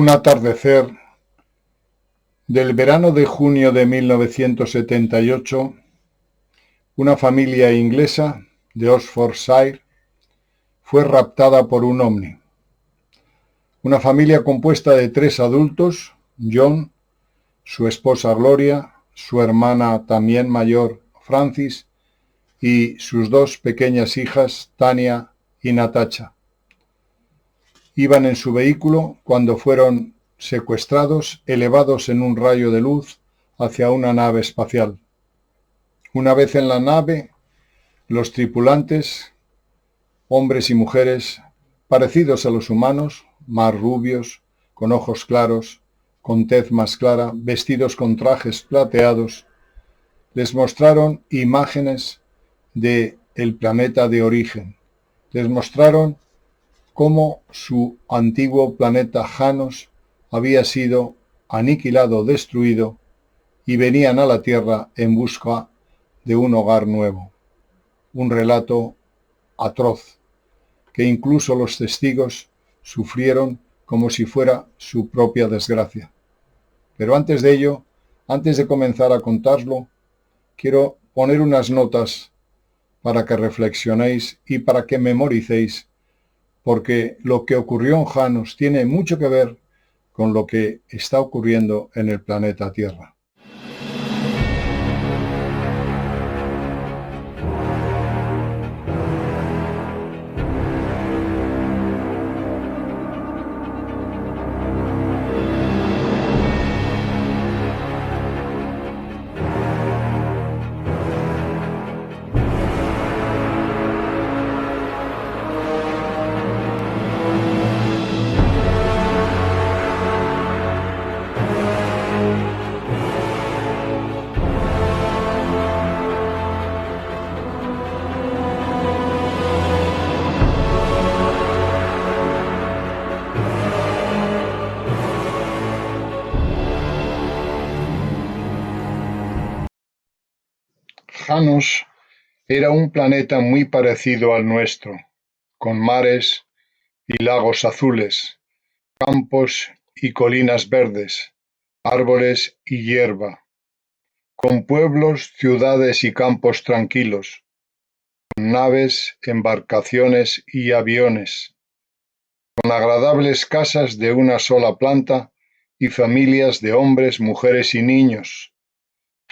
Un atardecer del verano de junio de 1978, una familia inglesa de Oxfordshire fue raptada por un ovni. Una familia compuesta de 3 adultos, John, su esposa Gloria, su hermana también mayor Francis y sus 2 pequeñas hijas Tania y Natasha. Iban en su vehículo cuando fueron secuestrados, elevados en un rayo de luz hacia una nave espacial. Una vez en la nave, los tripulantes, hombres y mujeres, parecidos a los humanos, más rubios, con ojos claros, con tez más clara, vestidos con trajes plateados, les mostraron imágenes de el planeta de origen. Les mostraron cómo su antiguo planeta Janos había sido aniquilado, destruido, y venían a la Tierra en busca de un hogar nuevo. Un relato atroz, que incluso los testigos sufrieron como si fuera su propia desgracia. Pero antes de ello, antes de comenzar a contarlo, quiero poner unas notas para que reflexionéis y para que memoricéis, porque lo que ocurrió en Janos tiene mucho que ver con lo que está ocurriendo en el planeta Tierra. Janos era un planeta muy parecido al nuestro, con mares y lagos azules, campos y colinas verdes, árboles y hierba, con pueblos, ciudades y campos tranquilos, con naves, embarcaciones y aviones, con agradables casas de una sola planta y familias de hombres, mujeres y niños,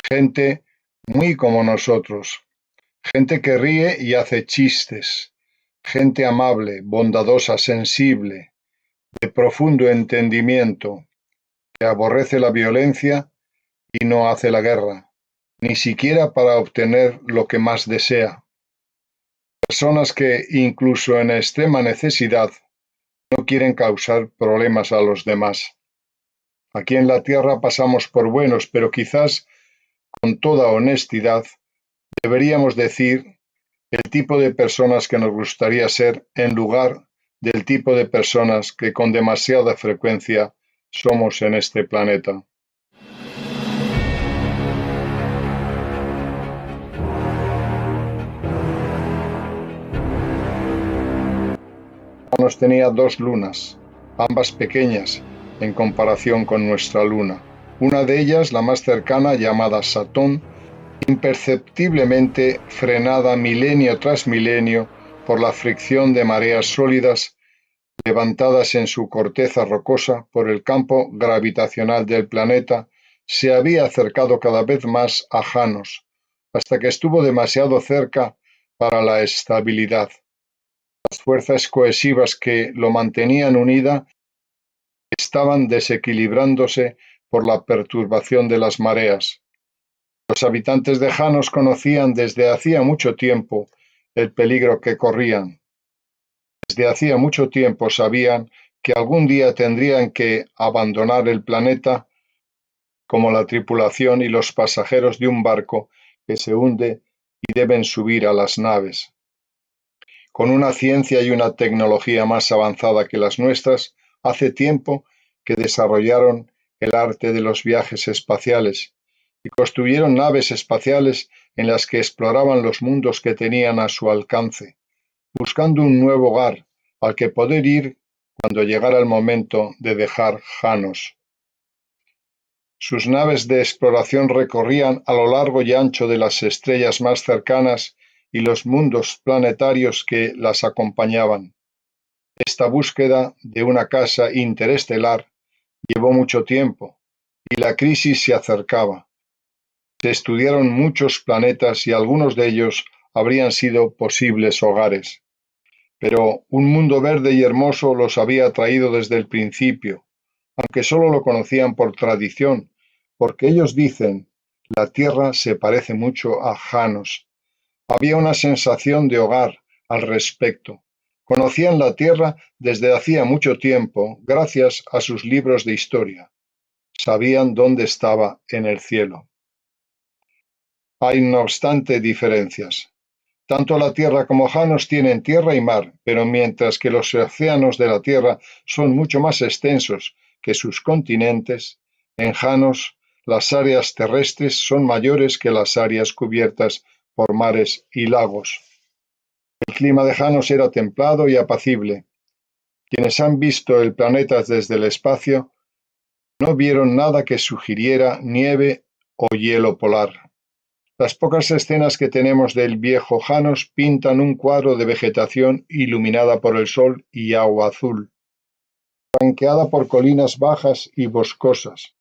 gente muy como nosotros, gente que ríe y hace chistes, gente amable, bondadosa, sensible, de profundo entendimiento, que aborrece la violencia y no hace la guerra, ni siquiera para obtener lo que más desea. Personas que, incluso en extrema necesidad, no quieren causar problemas a los demás. Aquí en la Tierra pasamos por buenos, pero quizás, con toda honestidad, deberíamos decir el tipo de personas que nos gustaría ser en lugar del tipo de personas que con demasiada frecuencia somos en este planeta. Janos tenía 2 lunas, ambas pequeñas en comparación con nuestra luna. Una de ellas, la más cercana, llamada Satón, imperceptiblemente frenada milenio tras milenio por la fricción de mareas sólidas levantadas en su corteza rocosa por el campo gravitacional del planeta, se había acercado cada vez más a Janos, hasta que estuvo demasiado cerca para la estabilidad. Las fuerzas cohesivas que lo mantenían unida estaban desequilibrándose por la perturbación de las mareas. Los habitantes de Janos conocían desde hacía mucho tiempo el peligro que corrían. Desde hacía mucho tiempo sabían que algún día tendrían que abandonar el planeta, como la tripulación y los pasajeros de un barco que se hunde y deben subir a las naves. Con una ciencia y una tecnología más avanzada que las nuestras, hace tiempo que desarrollaron el arte de los viajes espaciales y construyeron naves espaciales en las que exploraban los mundos que tenían a su alcance, buscando un nuevo hogar al que poder ir cuando llegara el momento de dejar Janos. Sus naves de exploración recorrían a lo largo y ancho de las estrellas más cercanas y los mundos planetarios que las acompañaban. Esta búsqueda de una casa interestelar llevó mucho tiempo y la crisis se acercaba. Se estudiaron muchos planetas y algunos de ellos habrían sido posibles hogares. Pero un mundo verde y hermoso los había atraído desde el principio, aunque solo lo conocían por tradición, porque ellos dicen, la Tierra se parece mucho a Janos. Había una sensación de hogar al respecto. Conocían la Tierra desde hacía mucho tiempo, gracias a sus libros de historia. Sabían dónde estaba en el cielo. Hay, no obstante, diferencias. Tanto la Tierra como Janos tienen tierra y mar, pero mientras que los océanos de la Tierra son mucho más extensos que sus continentes, en Janos las áreas terrestres son mayores que las áreas cubiertas por mares y lagos. El clima de Janos era templado y apacible. Quienes han visto el planeta desde el espacio no vieron nada que sugiriera nieve o hielo polar. Las pocas escenas que tenemos del viejo Janos pintan un cuadro de vegetación iluminada por el sol y agua azul, flanqueada por colinas bajas y boscosas.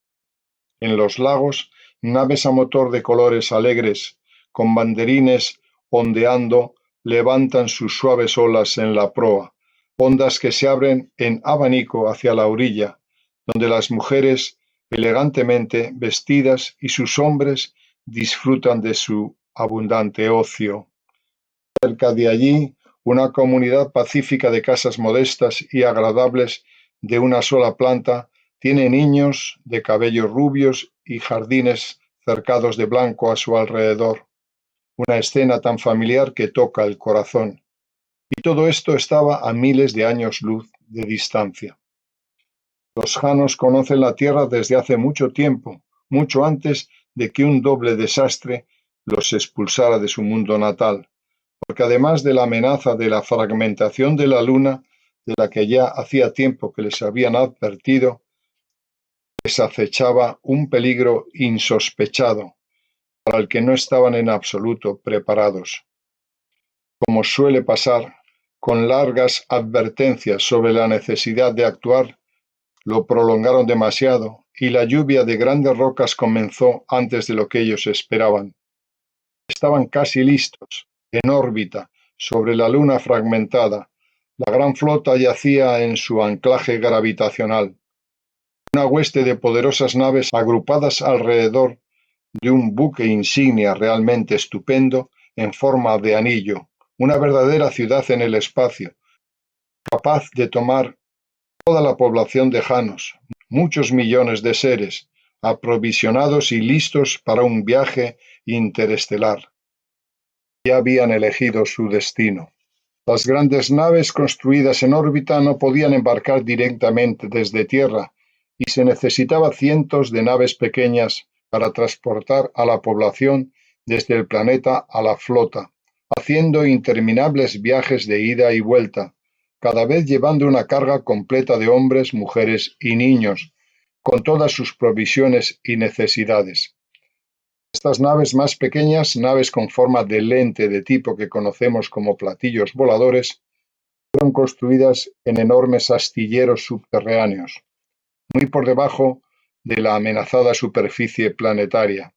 En los lagos, naves a motor de colores alegres, con banderines ondeando, levantan sus suaves olas en la proa, ondas que se abren en abanico hacia la orilla, donde las mujeres, elegantemente vestidas, y sus hombres disfrutan de su abundante ocio. Cerca de allí, una comunidad pacífica de casas modestas y agradables de una sola planta tiene niños de cabellos rubios y jardines cercados de blanco a su alrededor. Una escena tan familiar que toca el corazón. Y todo esto estaba a miles de años luz de distancia. Los Janos conocen la Tierra desde hace mucho tiempo, mucho antes de que un doble desastre los expulsara de su mundo natal, porque además de la amenaza de la fragmentación de la Luna, de la que ya hacía tiempo que les habían advertido, les acechaba un peligro insospechado, para el que no estaban en absoluto preparados. Como suele pasar, con largas advertencias sobre la necesidad de actuar, lo prolongaron demasiado y la lluvia de grandes rocas comenzó antes de lo que ellos esperaban. Estaban casi listos, en órbita, sobre la luna fragmentada. La gran flota yacía en su anclaje gravitacional. Una hueste de poderosas naves agrupadas alrededor de un buque insignia realmente estupendo en forma de anillo, una verdadera ciudad en el espacio, capaz de tomar toda la población de Janos, muchos millones de seres, aprovisionados y listos para un viaje interestelar. Ya habían elegido su destino. Las grandes naves construidas en órbita no podían embarcar directamente desde Tierra y se necesitaba cientos de naves pequeñas para transportar a la población desde el planeta a la flota, haciendo interminables viajes de ida y vuelta, cada vez llevando una carga completa de hombres, mujeres y niños, con todas sus provisiones y necesidades. Estas naves más pequeñas, naves con forma de lente de tipo que conocemos como platillos voladores, fueron construidas en enormes astilleros subterráneos, muy por debajo de la amenazada superficie planetaria,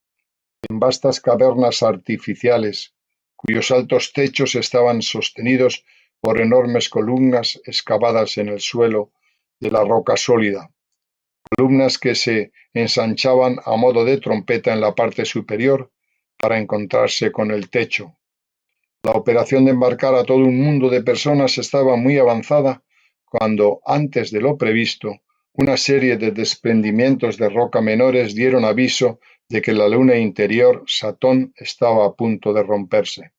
en vastas cavernas artificiales, cuyos altos techos estaban sostenidos por enormes columnas excavadas en el suelo de la roca sólida, columnas que se ensanchaban a modo de trompeta en la parte superior para encontrarse con el techo. La operación de embarcar a todo un mundo de personas estaba muy avanzada cuando, antes de lo previsto, una serie de desprendimientos de roca menores dieron aviso de que la luna interior, Satón, estaba a punto de romperse.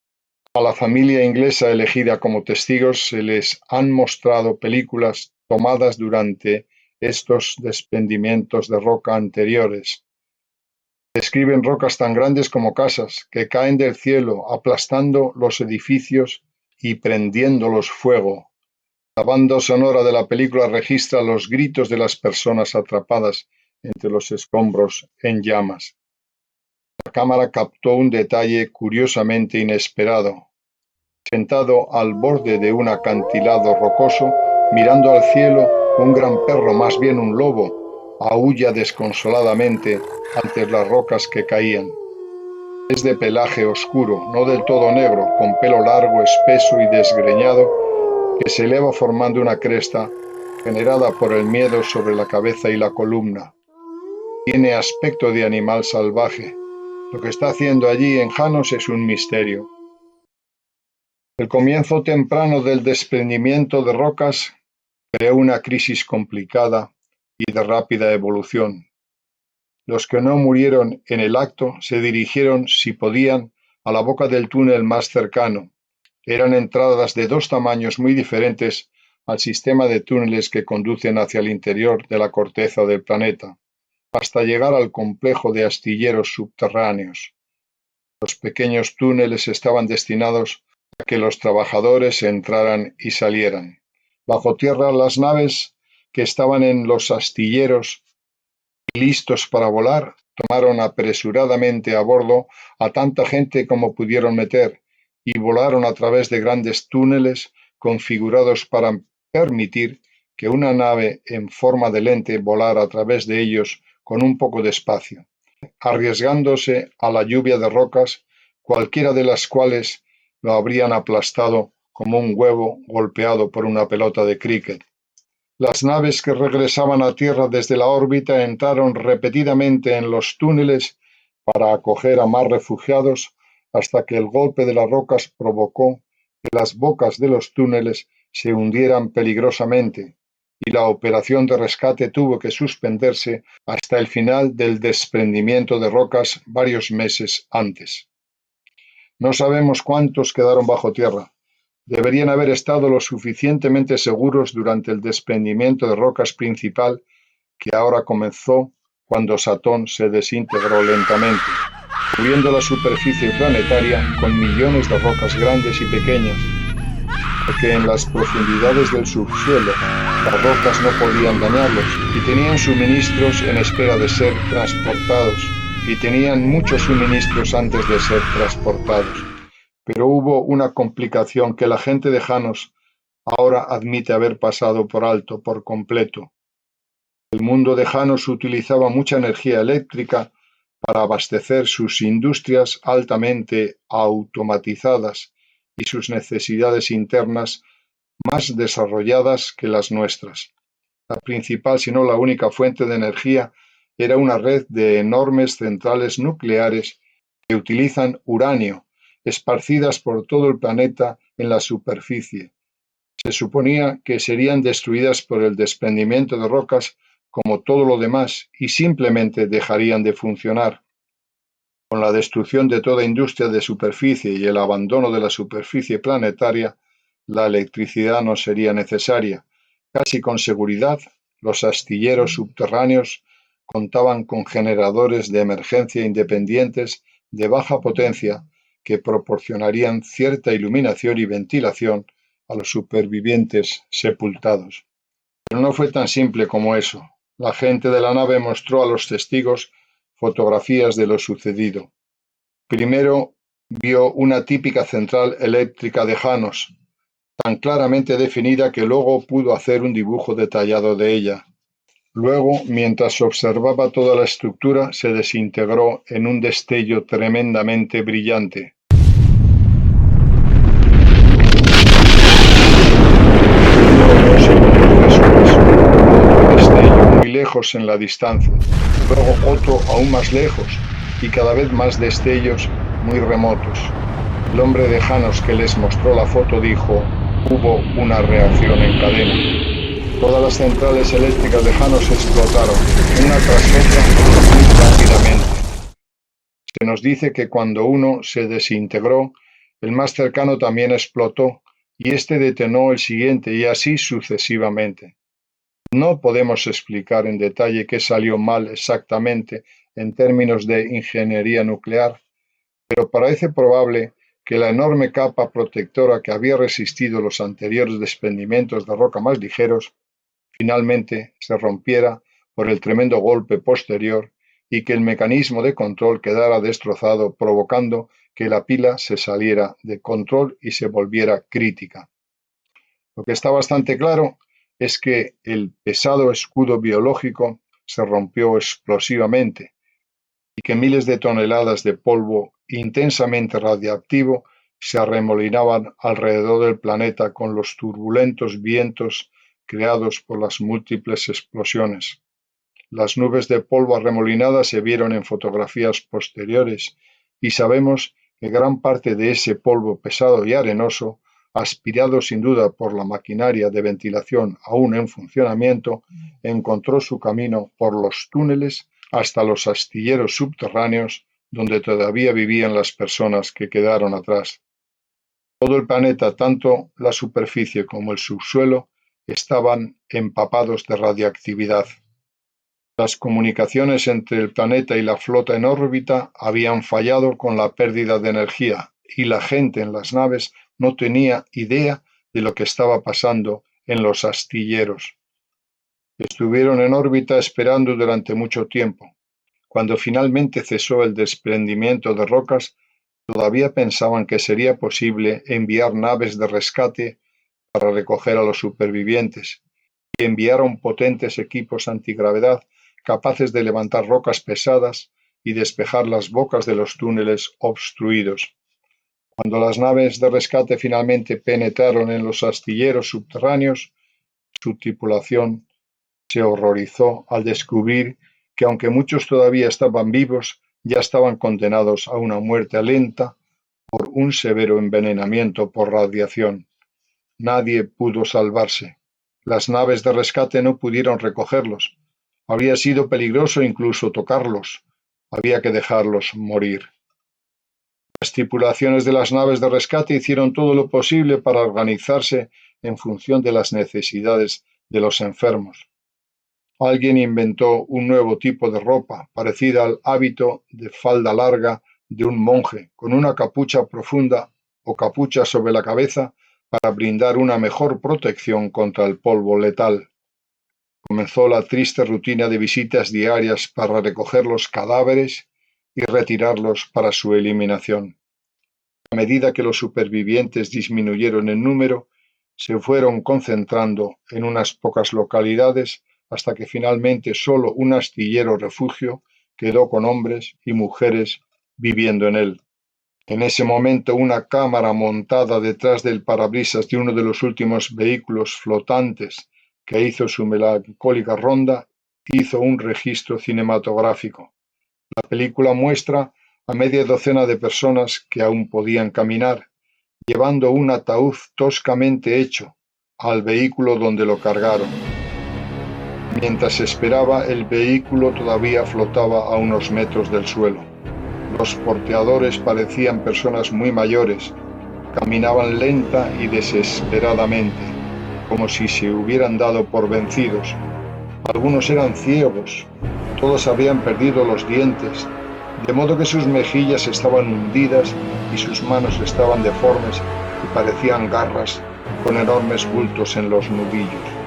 A la familia inglesa elegida como testigos se les han mostrado películas tomadas durante estos desprendimientos de roca anteriores. Describen rocas tan grandes como casas, que caen del cielo, aplastando los edificios y prendiéndolos fuego. La banda sonora de la película registra los gritos de las personas atrapadas entre los escombros en llamas. La cámara captó un detalle curiosamente inesperado. Sentado al borde de un acantilado rocoso, mirando al cielo, un gran perro, más bien un lobo, aúlla desconsoladamente ante las rocas que caían. Es de pelaje oscuro, no del todo negro, con pelo largo, espeso y desgreñado, que se eleva formando una cresta generada por el miedo sobre la cabeza y la columna. Tiene aspecto de animal salvaje. Lo que está haciendo allí en Janos es un misterio. El comienzo temprano del desprendimiento de rocas creó una crisis complicada y de rápida evolución. Los que no murieron en el acto se dirigieron, si podían, a la boca del túnel más cercano. Eran entradas de dos tamaños muy diferentes al sistema de túneles que conducen hacia el interior de la corteza del planeta, hasta llegar al complejo de astilleros subterráneos. Los pequeños túneles estaban destinados a que los trabajadores entraran y salieran. Bajo tierra, las naves que estaban en los astilleros y listos para volar, tomaron apresuradamente a bordo a tanta gente como pudieron meter y volaron a través de grandes túneles configurados para permitir que una nave en forma de lente volara a través de ellos con un poco de espacio, arriesgándose a la lluvia de rocas, cualquiera de las cuales lo habrían aplastado como un huevo golpeado por una pelota de críquet. Las naves que regresaban a Tierra desde la órbita entraron repetidamente en los túneles para acoger a más refugiados hasta que el golpe de las rocas provocó que las bocas de los túneles se hundieran peligrosamente y la operación de rescate tuvo que suspenderse hasta el final del desprendimiento de rocas varios meses antes. No sabemos cuántos quedaron bajo tierra. Deberían haber estado lo suficientemente seguros durante el desprendimiento de rocas principal que ahora comenzó cuando Satón se desintegró lentamente, cubriendo la superficie planetaria con millones de rocas grandes y pequeñas, porque en las profundidades del subsuelo las rocas no podían dañarlos y tenían suministros en espera de ser transportados, y tenían muchos suministros antes de ser transportados. Pero hubo una complicación que la gente de Janos ahora admite haber pasado por alto por completo. El mundo de Janos utilizaba mucha energía eléctrica para abastecer sus industrias altamente automatizadas y sus necesidades internas más desarrolladas que las nuestras. La principal, si no la única fuente de energía, era una red de enormes centrales nucleares que utilizan uranio, esparcidas por todo el planeta en la superficie. Se suponía que serían destruidas por el desprendimiento de rocas como todo lo demás y simplemente dejarían de funcionar. Con la destrucción de toda industria de superficie y el abandono de la superficie planetaria, la electricidad no sería necesaria. Casi con seguridad, los astilleros subterráneos contaban con generadores de emergencia independientes de baja potencia que proporcionarían cierta iluminación y ventilación a los supervivientes sepultados. Pero no fue tan simple como eso. La gente de la nave mostró a los testigos fotografías de lo sucedido. Primero vio una típica central eléctrica de Janos, tan claramente definida que luego pudo hacer un dibujo detallado de ella. Luego, mientras observaba toda la estructura, se desintegró en un destello tremendamente brillante. Otro destello muy lejos en la distancia, luego otro aún más lejos y cada vez más destellos muy remotos. El hombre de Janos que les mostró la foto dijo: hubo una reacción en cadena. Todas las centrales eléctricas de Janos explotaron, una tras otra, muy rápidamente. Se nos dice que cuando uno se desintegró, el más cercano también explotó, y este detonó el siguiente, y así sucesivamente. No podemos explicar en detalle qué salió mal exactamente en términos de ingeniería nuclear, pero parece probable que la enorme capa protectora que había resistido los anteriores desprendimientos de roca más ligeros, finalmente se rompiera por el tremendo golpe posterior y que el mecanismo de control quedara destrozado, provocando que la pila se saliera de control y se volviera crítica. Lo que está bastante claro es que el pesado escudo biológico se rompió explosivamente y que miles de toneladas de polvo intensamente radiactivo se arremolinaban alrededor del planeta con los turbulentos vientos creados por las múltiples explosiones. Las nubes de polvo arremolinadas se vieron en fotografías posteriores y sabemos que gran parte de ese polvo pesado y arenoso, aspirado sin duda por la maquinaria de ventilación aún en funcionamiento, encontró su camino por los túneles hasta los astilleros subterráneos donde todavía vivían las personas que quedaron atrás. Todo el planeta, tanto la superficie como el subsuelo, estaban empapados de radiactividad. Las comunicaciones entre el planeta y la flota en órbita habían fallado con la pérdida de energía y la gente en las naves no tenía idea de lo que estaba pasando en los astilleros. Estuvieron en órbita esperando durante mucho tiempo. Cuando finalmente cesó el desprendimiento de rocas, todavía pensaban que sería posible enviar naves de rescate para recoger a los supervivientes y enviaron potentes equipos antigravedad capaces de levantar rocas pesadas y despejar las bocas de los túneles obstruidos. Cuando las naves de rescate finalmente penetraron en los astilleros subterráneos, su tripulación se horrorizó al descubrir que, aunque muchos todavía estaban vivos, ya estaban condenados a una muerte lenta por un severo envenenamiento por radiación. Nadie pudo salvarse. Las naves de rescate no pudieron recogerlos. Habría sido peligroso incluso tocarlos. Había que dejarlos morir. Las tripulaciones de las naves de rescate hicieron todo lo posible para organizarse en función de las necesidades de los enfermos. Alguien inventó un nuevo tipo de ropa, parecida al hábito de falda larga de un monje, con una capucha profunda o capucha sobre la cabeza para brindar una mejor protección contra el polvo letal. Comenzó la triste rutina de visitas diarias para recoger los cadáveres y retirarlos para su eliminación. A medida que los supervivientes disminuyeron en número, se fueron concentrando en unas pocas localidades hasta que finalmente solo un astillero refugio quedó con hombres y mujeres viviendo en él. En ese momento, una cámara montada detrás del parabrisas de uno de los últimos vehículos flotantes que hizo su melancólica ronda hizo un registro cinematográfico. La película muestra a media docena de personas que aún podían caminar, llevando un ataúd toscamente hecho al vehículo donde lo cargaron. Mientras esperaba, el vehículo todavía flotaba a unos metros del suelo. Los porteadores parecían personas muy mayores, caminaban lenta y desesperadamente, como si se hubieran dado por vencidos. Algunos eran ciegos, todos habían perdido los dientes, de modo que sus mejillas estaban hundidas y sus manos estaban deformes y parecían garras con enormes bultos en los nudillos.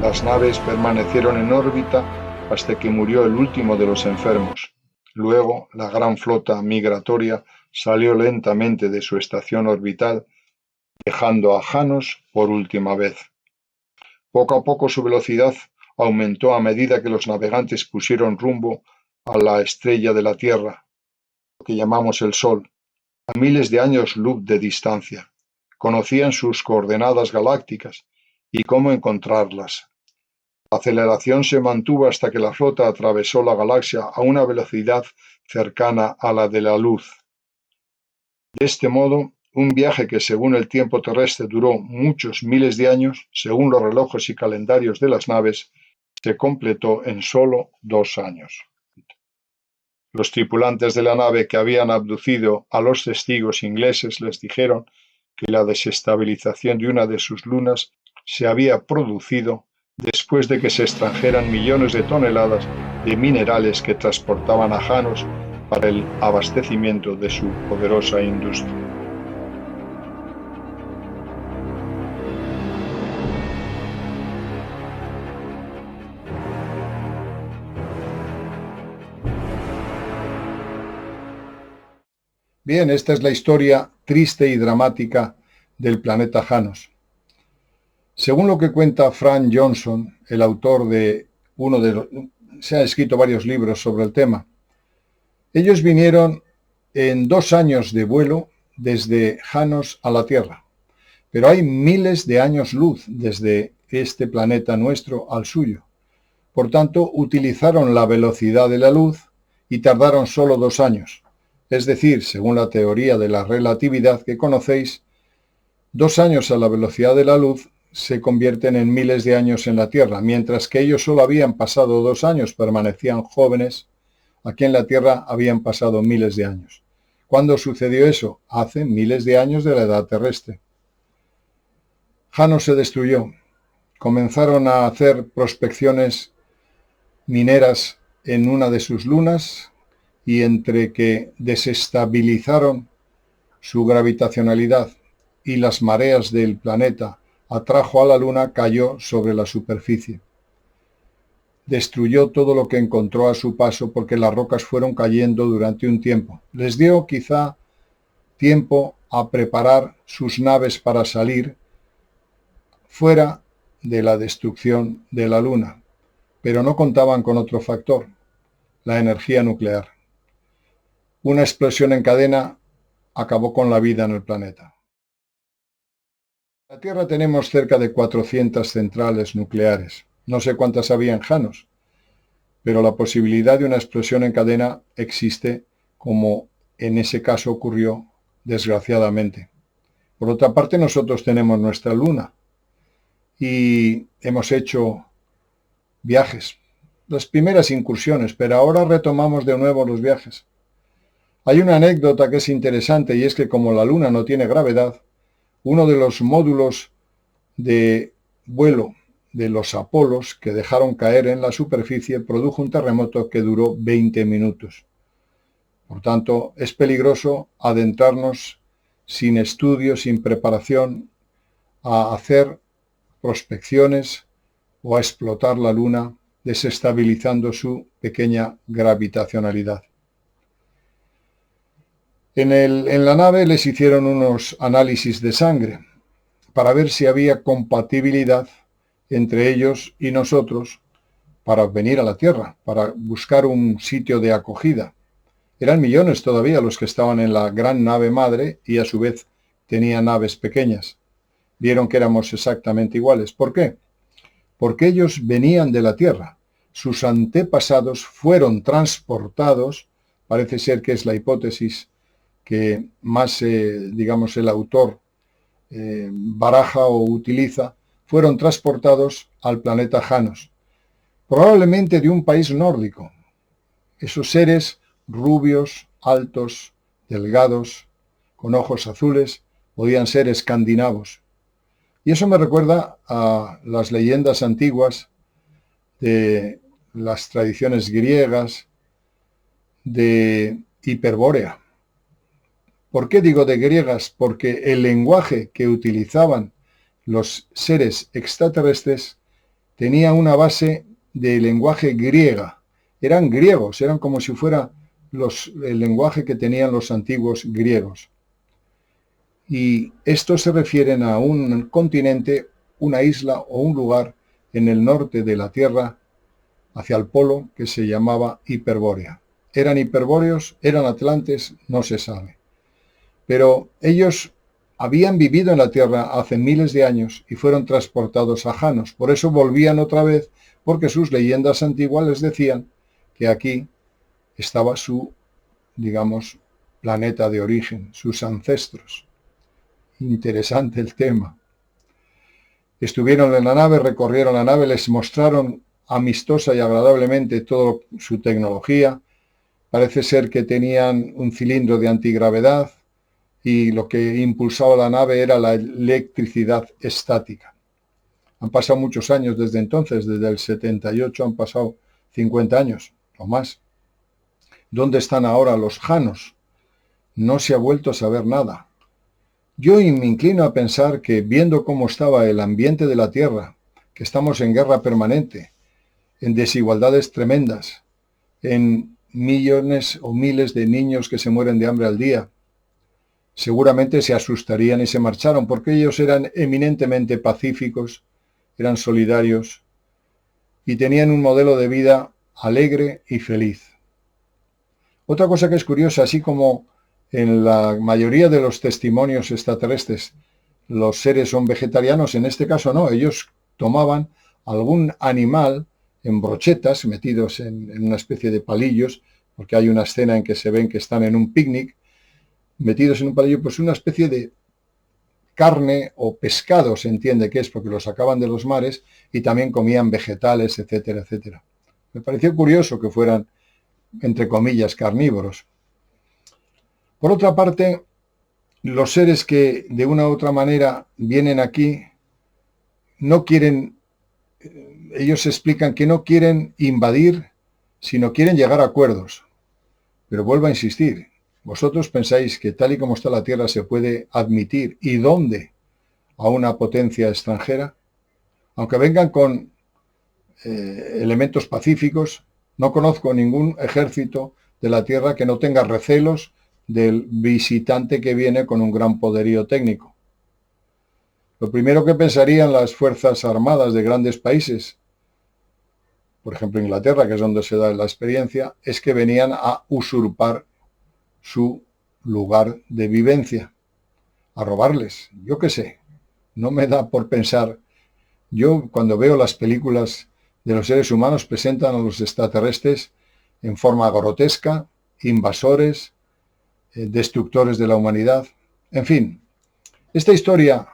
Las naves permanecieron en órbita hasta que murió el último de los enfermos. Luego, la gran flota migratoria salió lentamente de su estación orbital, dejando a Janos por última vez. Poco a poco su velocidad aumentó a medida que los navegantes pusieron rumbo a la estrella de la Tierra, lo que llamamos el Sol, a miles de años luz de distancia. Conocían sus coordenadas galácticas y cómo encontrarlas. La aceleración se mantuvo hasta que la flota atravesó la galaxia a una velocidad cercana a la de la luz. De este modo, un viaje que según el tiempo terrestre duró muchos miles de años, según los relojes y calendarios de las naves, se completó en solo 2 años. Los tripulantes de la nave que habían abducido a los testigos ingleses les dijeron que la desestabilización de una de sus lunas se había producido después de que se extrajeran millones de toneladas de minerales que transportaban a Janos para el abastecimiento de su poderosa industria. Bien, esta es la historia triste y dramática del planeta Janos. Según lo que cuenta Frank Johnson, el autor de se han escrito varios libros sobre el tema, ellos vinieron en 2 años de vuelo desde Janos a la Tierra, pero hay miles de años luz desde este planeta nuestro al suyo. Por tanto, utilizaron la velocidad de la luz y tardaron solo 2 años. Es decir, según la teoría de la relatividad que conocéis, 2 años a la velocidad de la luz se convierten en miles de años en la Tierra, mientras que ellos solo habían pasado 2 años, permanecían jóvenes, aquí en la Tierra habían pasado miles de años. ¿Cuándo sucedió eso? Hace miles de años de la edad terrestre. Janos se destruyó. Comenzaron a hacer prospecciones mineras en una de sus lunas y entre que desestabilizaron su gravitacionalidad y las mareas del planeta atrajo a la luna, cayó sobre la superficie. Destruyó todo lo que encontró a su paso porque las rocas fueron cayendo durante un tiempo. Les dio quizá tiempo a preparar sus naves para salir fuera de la destrucción de la luna, pero no contaban con otro factor, la energía nuclear. Una explosión en cadena acabó con la vida en el planeta. En la Tierra tenemos cerca de 400 centrales nucleares. No sé cuántas había en Janos, pero la posibilidad de una explosión en cadena existe, como en ese caso ocurrió, desgraciadamente. Por otra parte, nosotros tenemos nuestra luna y hemos hecho viajes, las primeras incursiones, pero ahora retomamos de nuevo los viajes. Hay una anécdota que es interesante y es que como la luna no tiene gravedad, uno de los módulos de vuelo de los Apolos que dejaron caer en la superficie produjo un terremoto que duró 20 minutos. Por tanto, es peligroso adentrarnos sin estudio, sin preparación, a hacer prospecciones o a explotar la luna, desestabilizando su pequeña gravitacionalidad. En la nave les hicieron unos análisis de sangre para ver si había compatibilidad entre ellos y nosotros para venir a la Tierra, para buscar un sitio de acogida. Eran millones todavía los que estaban en la gran nave madre y a su vez tenían naves pequeñas. Vieron que éramos exactamente iguales. ¿Por qué? Porque ellos venían de la Tierra. Sus antepasados fueron transportados, parece ser que es la hipótesis que más, digamos, el autor baraja o utiliza, fueron transportados al planeta Janos, probablemente de un país nórdico. Esos seres rubios, altos, delgados, con ojos azules, podían ser escandinavos. Y eso me recuerda a las leyendas antiguas de las tradiciones griegas de Hiperbórea. ¿Por qué digo de griegas? Porque el lenguaje que utilizaban los seres extraterrestres tenía una base de lenguaje griega. Eran griegos, eran como si fuera el lenguaje que tenían los antiguos griegos. Y estos se refieren a un continente, una isla o un lugar en el norte de la Tierra, hacia el polo, que se llamaba Hiperbórea. ¿Eran hiperbóreos? ¿Eran atlantes? No se sabe. Pero ellos habían vivido en la Tierra hace miles de años y fueron transportados a Janos. Por eso volvían otra vez, porque sus leyendas antiguas les decían que aquí estaba su, digamos, planeta de origen, sus ancestros. Interesante el tema. Estuvieron en la nave, recorrieron la nave, les mostraron amistosa y agradablemente toda su tecnología. Parece ser que tenían un cilindro de antigravedad y lo que impulsaba la nave era la electricidad estática. Han pasado muchos años desde entonces, desde el 78 han pasado 50 años o más. ¿Dónde están ahora los Janos? No se ha vuelto a saber nada. Yo me inclino a pensar que, viendo cómo estaba el ambiente de la Tierra, que estamos en guerra permanente, en desigualdades tremendas, en millones o miles de niños que se mueren de hambre al día, seguramente se asustarían y se marcharon, porque ellos eran eminentemente pacíficos, eran solidarios y tenían un modelo de vida alegre y feliz. Otra cosa que es curiosa, así como en la mayoría de los testimonios extraterrestres los seres son vegetarianos, en este caso no, ellos tomaban algún animal en brochetas, metidos en una especie de palillos, porque hay una escena en que se ven que están en un picnic, metidos en un palillo, pues una especie de carne o pescado, se entiende que es, porque lo sacaban de los mares, y también comían vegetales, etcétera, etcétera. Me pareció curioso que fueran, entre comillas, carnívoros. Por otra parte, los seres que de una u otra manera vienen aquí no quieren, ellos explican que no quieren invadir, sino quieren llegar a acuerdos. Pero vuelvo a insistir, ¿vosotros pensáis que tal y como está la Tierra se puede admitir y dónde a una potencia extranjera? Aunque vengan con elementos pacíficos, no conozco ningún ejército de la Tierra que no tenga recelos del visitante que viene con un gran poderío técnico. Lo primero que pensarían las fuerzas armadas de grandes países, por ejemplo Inglaterra, que es donde se da la experiencia, es que venían a usurpar su lugar de vivencia, a robarles, yo qué sé. No me da por pensar. Yo cuando veo las películas de los seres humanos presentan a los extraterrestres en forma grotesca, invasores, destructores de la humanidad. En fin, esta historia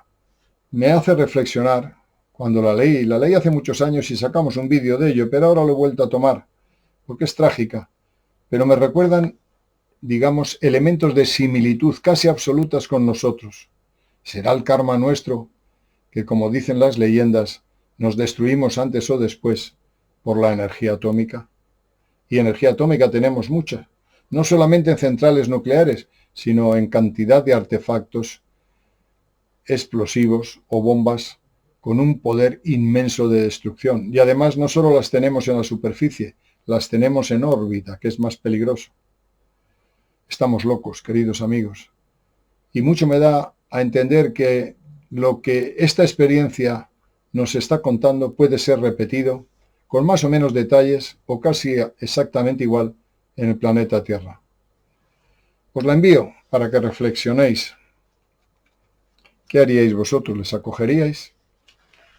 me hace reflexionar cuando la leí hace muchos años y sacamos un vídeo de ello, pero ahora lo he vuelto a tomar, porque es trágica, pero me recuerdan, digamos, elementos de similitud casi absolutas con nosotros. ¿Será el karma nuestro que, como dicen las leyendas, nos destruimos antes o después por la energía atómica? Y energía atómica tenemos mucha, no solamente en centrales nucleares, sino en cantidad de artefactos explosivos o bombas con un poder inmenso de destrucción. Y además no solo las tenemos en la superficie, las tenemos en órbita, que es más peligroso. Estamos locos, queridos amigos. Y mucho me da a entender que lo que esta experiencia nos está contando puede ser repetido con más o menos detalles o casi exactamente igual en el planeta Tierra. Os la envío para que reflexionéis. ¿Qué haríais vosotros? ¿Les acogeríais?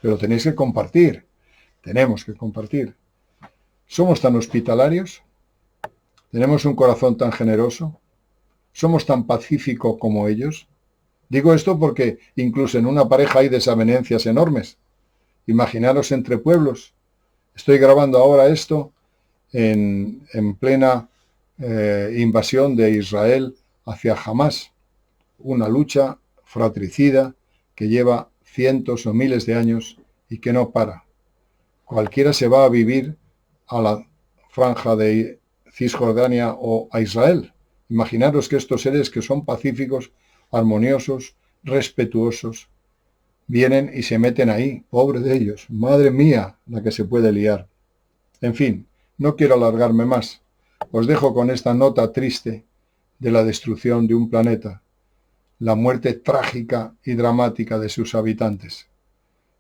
Pero tenéis que compartir. Tenemos que compartir. ¿Somos tan hospitalarios? ¿Tenemos un corazón tan generoso? ¿Somos tan pacíficos como ellos? Digo esto porque incluso en una pareja hay desavenencias enormes. Imaginaros entre pueblos. Estoy grabando ahora esto en plena invasión de Israel hacia Hamás. Una lucha fratricida que lleva cientos o miles de años y que no para. Cualquiera se va a vivir a la franja de Cisjordania o a Israel. Imaginaros que estos seres que son pacíficos, armoniosos, respetuosos, vienen y se meten ahí. Pobre de ellos. Madre mía, la que se puede liar. En fin, no quiero alargarme más. Os dejo con esta nota triste de la destrucción de un planeta, la muerte trágica y dramática de sus habitantes.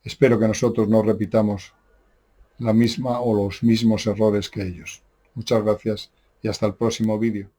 Espero que nosotros no repitamos la misma o los mismos errores que ellos. Muchas gracias y hasta el próximo vídeo.